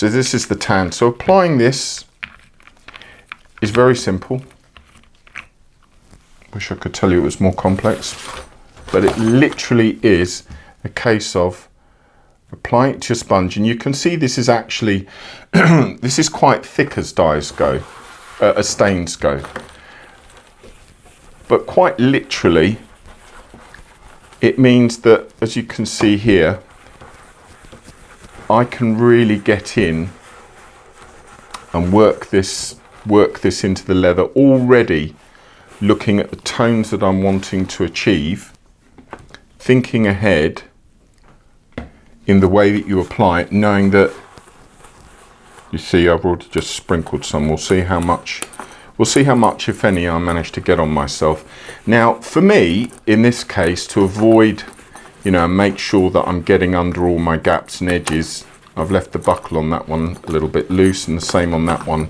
So this is the tan. So applying this is very simple. Wish I could tell you it was more complex, but it literally is a case of applying it to your sponge. And you can see this is actually, this is quite thick as dyes go, as stains go. But quite literally, it means that, as you can see here, I can really get in and work this into the leather, already looking at the tones that I'm wanting to achieve, thinking ahead in the way that you apply it, knowing that, you see, I've already just sprinkled some. We'll see how much, if any, I manage to get on myself. Now, for me, in this case, to avoid, you know, make sure that I'm getting under all my gaps and edges, I've left the buckle on that one a little bit loose, and the same on that one,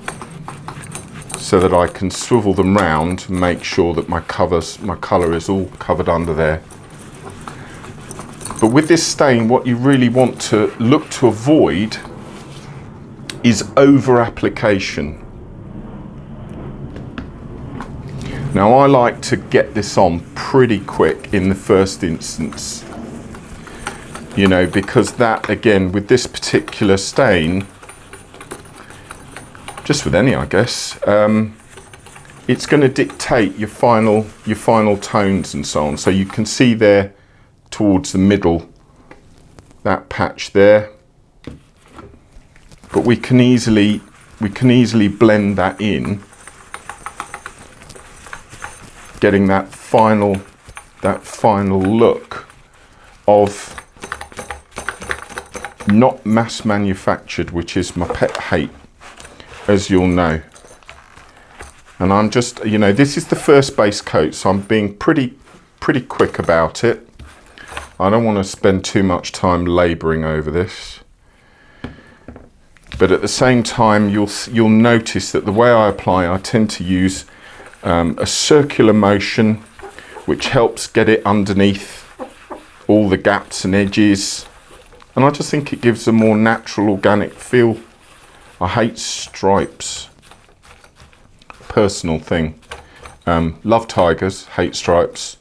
so that I can swivel them round and make sure that my colour is all covered under there. But with this stain, what you really want to look to avoid is over application. Now, I like to get this on pretty quick in the first instance, you know, because that, again, with this particular stain, just with any, I guess, it's going to dictate your final tones and so on. So you can see there towards the middle, that patch there, but we can easily blend that in, getting that final look of not mass manufactured, which is my pet hate, as you'll know. And I'm just, you know, this is the first base coat, so I'm being pretty quick about it. I don't want to spend too much time labouring over this, but at the same time, you'll notice that the way I apply, I tend to use a circular motion, which helps get it underneath all the gaps and edges, and I just think it gives a more natural, organic feel. I hate stripes, personal thing. Love tigers, hate stripes.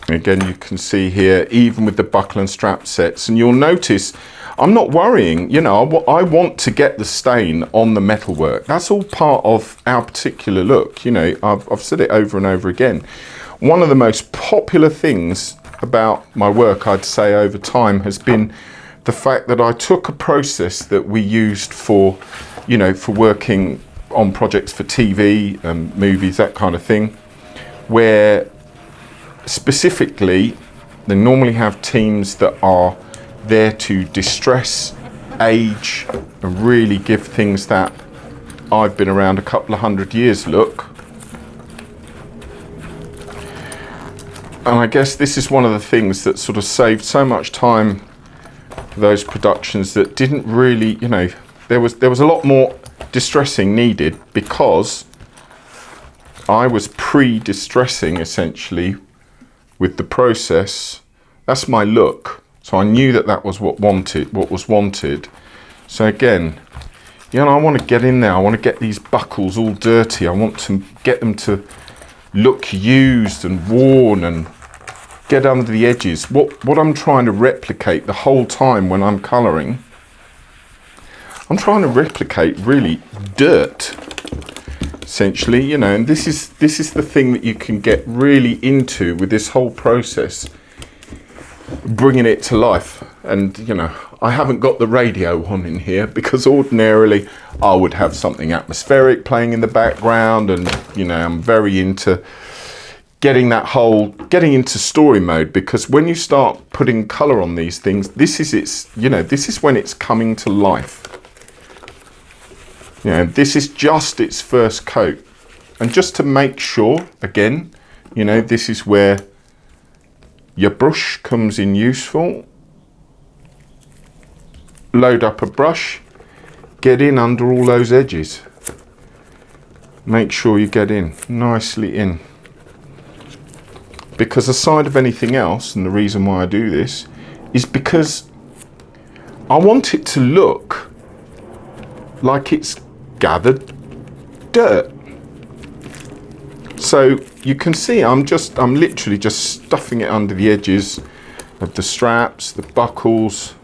Again, you can see here, even with the buckle and strap sets, and you'll notice I'm not worrying, you know, I want to get the stain on the metalwork. That's all part of our particular look. You know, I've said it over and over again. One of the most popular things about my work, I'd say, over time, has been the fact that I took a process that we used for, you know, for working on projects for TV and movies, that kind of thing, where specifically they normally have teams that are there to distress, age, and really give things that I've been around a couple of 100 years look. And I guess this is one of the things that sort of saved so much time for those productions that didn't really, you know, there was a lot more distressing needed, because I was pre-distressing essentially with the process. That's my look. So I knew that was what was wanted. So again, you know, I want to get in there. I want to get these buckles all dirty. I want to get them to look used and worn and get under the edges. What I'm trying to replicate the whole time when I'm colouring, I'm trying to replicate really dirt, essentially, you know, and this is the thing that you can get really into with this whole process, bringing it to life. And, you know, I haven't got the radio on in here, because ordinarily I would have something atmospheric playing in the background, and, you know, I'm very into getting into story mode, because when you start putting colour on these things, this is when it's coming to life. You know, this is just its first coat. And just to make sure, again, you know, this is where your brush comes in useful. Load up a brush, get in under all those edges. Make sure you get in, nicely in. Because aside of anything else, and the reason why I do this, is because I want it to look like it's gathered dirt. So you can see I'm literally just stuffing it under the edges of the straps, the buckles,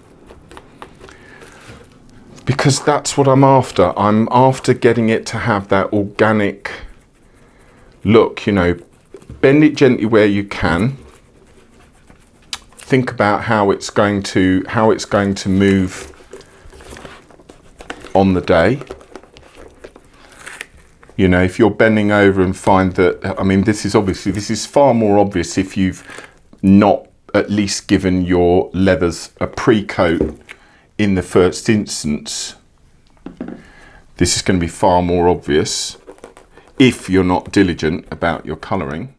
because that's what I'm after. I'm after getting it to have that organic look, you know. Bend it gently where you can. Think about how it's going to move on the day. You know, if you're bending over and find that, I mean, this is far more obvious if you've not at least given your leathers a pre-coat in the first instance. This is going to be far more obvious if you're not diligent about your colouring.